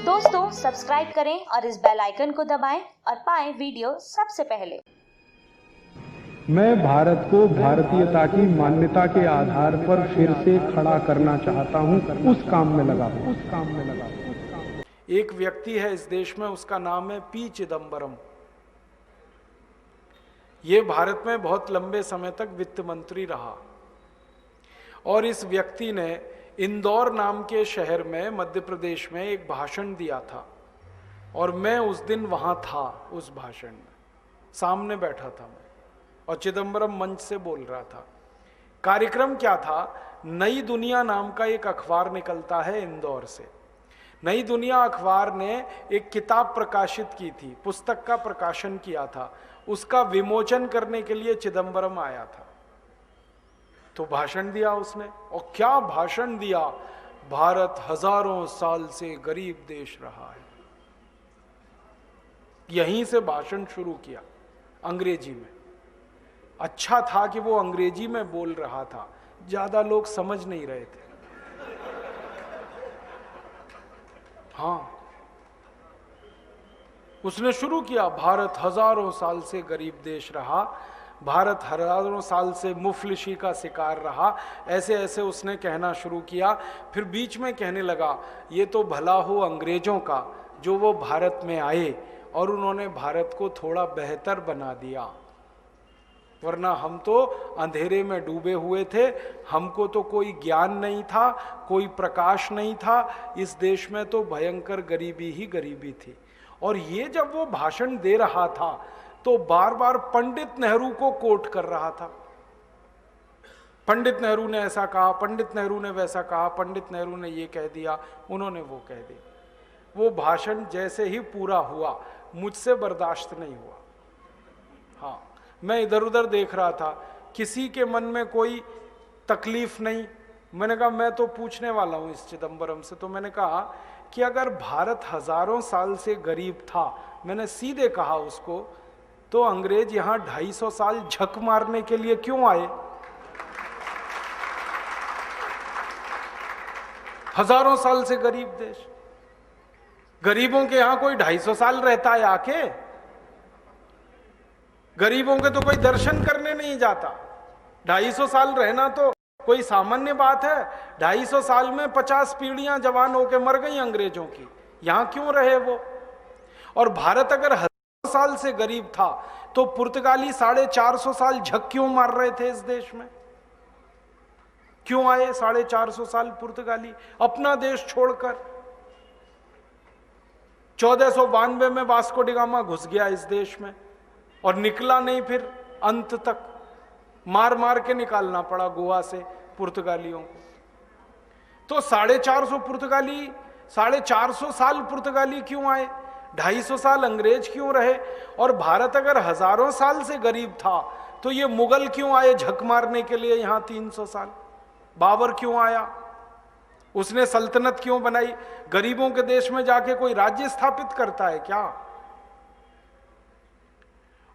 दोस्तों सब्सक्राइब करें और इस बेल आइकन को दबाएं और पाएं वीडियो सबसे पहले। मैं भारत को भारतीयता की मान्यता के आधार पर फिर से खड़ा करना चाहता हूं, उस काम में लगा हूं। एक व्यक्ति है इस देश में, उसका नाम है पी चिदंबरम। ये भारत में बहुत लंबे समय तक वित्त मंत्री रहा और इस व्यक्ति ने इंदौर नाम के शहर में मध्य प्रदेश में एक भाषण दिया था और मैं उस दिन वहां था। उस भाषण में सामने बैठा था मैं और चिदंबरम मंच से बोल रहा था। कार्यक्रम क्या था? नई दुनिया नाम का एक अखबार निकलता है इंदौर से। नई दुनिया अखबार ने एक किताब प्रकाशित की थी, पुस्तक का प्रकाशन किया था। उसका विमोचन करने के लिए चिदंबरम आया था, तो भाषण दिया उसने। और क्या भाषण दिया! भारत हजारों साल से गरीब देश रहा है। यहीं से भाषण शुरू किया अंग्रेजी में। अच्छा था कि वो अंग्रेजी में बोल रहा था, ज्यादा लोग समझ नहीं रहे थे। हाँ, उसने शुरू किया, भारत हजारों साल से गरीब देश रहा, भारत हजारों साल से मुफलिसी का शिकार रहा। ऐसे ऐसे उसने कहना शुरू किया। फिर बीच में कहने लगा, ये तो भला हो अंग्रेजों का जो वो भारत में आए और उन्होंने भारत को थोड़ा बेहतर बना दिया, वरना हम तो अंधेरे में डूबे हुए थे। हमको तो कोई ज्ञान नहीं था, कोई प्रकाश नहीं था। इस देश में तो भयंकर गरीबी ही गरीबी थी। और ये जब वो भाषण दे रहा था तो बार बार पंडित नेहरू को कोट कर रहा था। पंडित नेहरू ने ऐसा कहा, पंडित नेहरू ने वैसा कहा, पंडित नेहरू ने ये कह दिया, उन्होंने वो कह दिया। वो भाषण जैसे ही पूरा हुआ मुझसे बर्दाश्त नहीं हुआ। हाँ, मैं इधर उधर देख रहा था, किसी के मन में कोई तकलीफ नहीं। मैंने कहा मैं तो पूछने वाला हूं इस चिदंबरम से। तो मैंने कहा कि अगर भारत हजारों साल से गरीब था, मैंने सीधे कहा उसको, तो अंग्रेज यहां 250 साल झक मारने के लिए क्यों आए? हजारों साल से गरीब देश, गरीबों के यहां कोई 250 साल रहता है आके? गरीबों के तो कोई दर्शन करने नहीं जाता। 250 साल रहना तो कोई सामान्य बात है। 250 साल में 50 पीढ़ियां जवान होकर मर गई अंग्रेजों की, यहां क्यों रहे वो? और भारत अगर 1000 साल से गरीब था तो पुर्तगाली 450 साल झक क्यों मार रहे थे इस देश में? क्यों आए 450 साल पुर्तगाली अपना देश छोड़कर? 1492 में वास्को डी गामा घुस गया इस देश में और निकला नहीं, फिर अंत तक मार मार के निकालना पड़ा गोवा से पुर्तगालियों को। तो 450 साल पुर्तगाली क्यों आए? 250 साल अंग्रेज क्यों रहे? और भारत अगर हजारों साल से गरीब था तो ये मुगल क्यों आए झक मारने के लिए यहां 300 साल? बाबर क्यों आया? उसने सल्तनत क्यों बनाई? गरीबों के देश में जाके कोई राज्य स्थापित करता है क्या?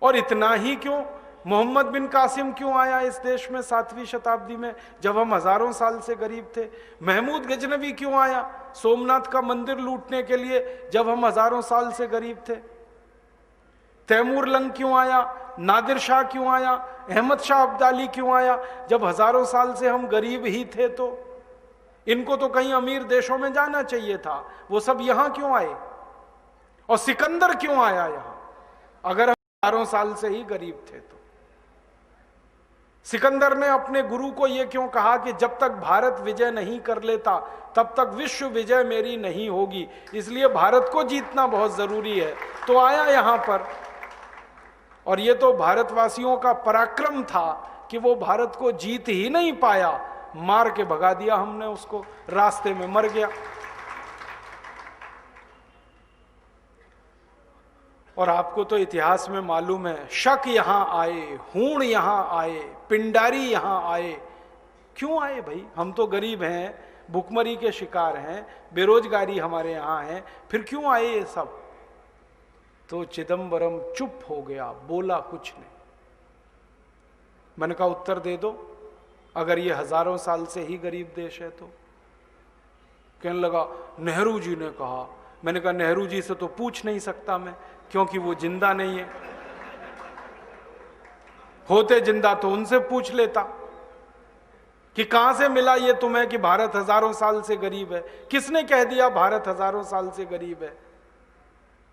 और इतना ही क्यों, मोहम्मद बिन कासिम क्यों आया इस देश में 7वीं शताब्दी में जब हम हजारों साल से गरीब थे? महमूद गजनवी क्यों आया सोमनाथ का मंदिर लूटने के लिए जब हम हजारों साल से गरीब थे? तैमूर लंग क्यों आया? नादिर शाह क्यों आया? अहमद शाह अब्दाली क्यों आया जब हजारों साल से हम गरीब ही थे? तो इनको तो कहीं अमीर देशों में जाना चाहिए था, वो सब यहां क्यों आए? और सिकंदर क्यों आया यहां अगर हम हजारों साल से ही गरीब थे? तो सिकंदर ने अपने गुरु को यह क्यों कहा कि जब तक भारत विजय नहीं कर लेता तब तक विश्व विजय मेरी नहीं होगी, इसलिए भारत को जीतना बहुत जरूरी है। तो आया यहां पर, और यह तो भारतवासियों का पराक्रम था कि वो भारत को जीत ही नहीं पाया, मार के भगा दिया हमने उसको, रास्ते में मर गया। और आपको तो इतिहास में मालूम है, शक यहां आए, हूण यहां आए, पिंडारी यहां आए। क्यों आए भाई? हम तो गरीब हैं, भुखमरी के शिकार हैं, बेरोजगारी हमारे यहां है, फिर क्यों आए ये सब? तो चिदंबरम चुप हो गया, बोला कुछ नहीं। मैंने कहा उत्तर दे दो, अगर ये हजारों साल से ही गरीब देश है तो। कहने लगा नेहरू जी ने कहा, मैंने कहा नेहरू जी से तो पूछ नहीं सकता मैं, क्योंकि वो जिंदा नहीं है। होते जिंदा तो उनसे पूछ लेता कि कहां से मिला ये तुम्हें कि भारत हजारों साल से गरीब है। किसने कह दिया भारत हजारों साल से गरीब है?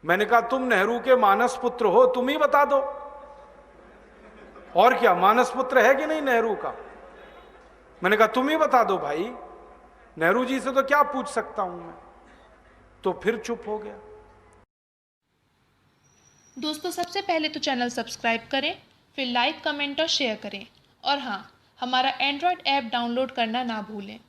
मैंने कहा तुम नेहरू के मानस पुत्र हो, तुम ही बता दो। और क्या, मानस पुत्र है कि नहीं नेहरू का? मैंने कहा तुम ही बता दो भाई, नेहरू जी से तो क्या पूछ सकता हूं मैं। तो फिर चुप हो गया। दोस्तों, सबसे पहले तो चैनल सब्सक्राइब करें, फिर लाइक, कमेंट और शेयर करें। और हाँ, हमारा एंड्रॉयड ऐप डाउनलोड करना ना भूलें।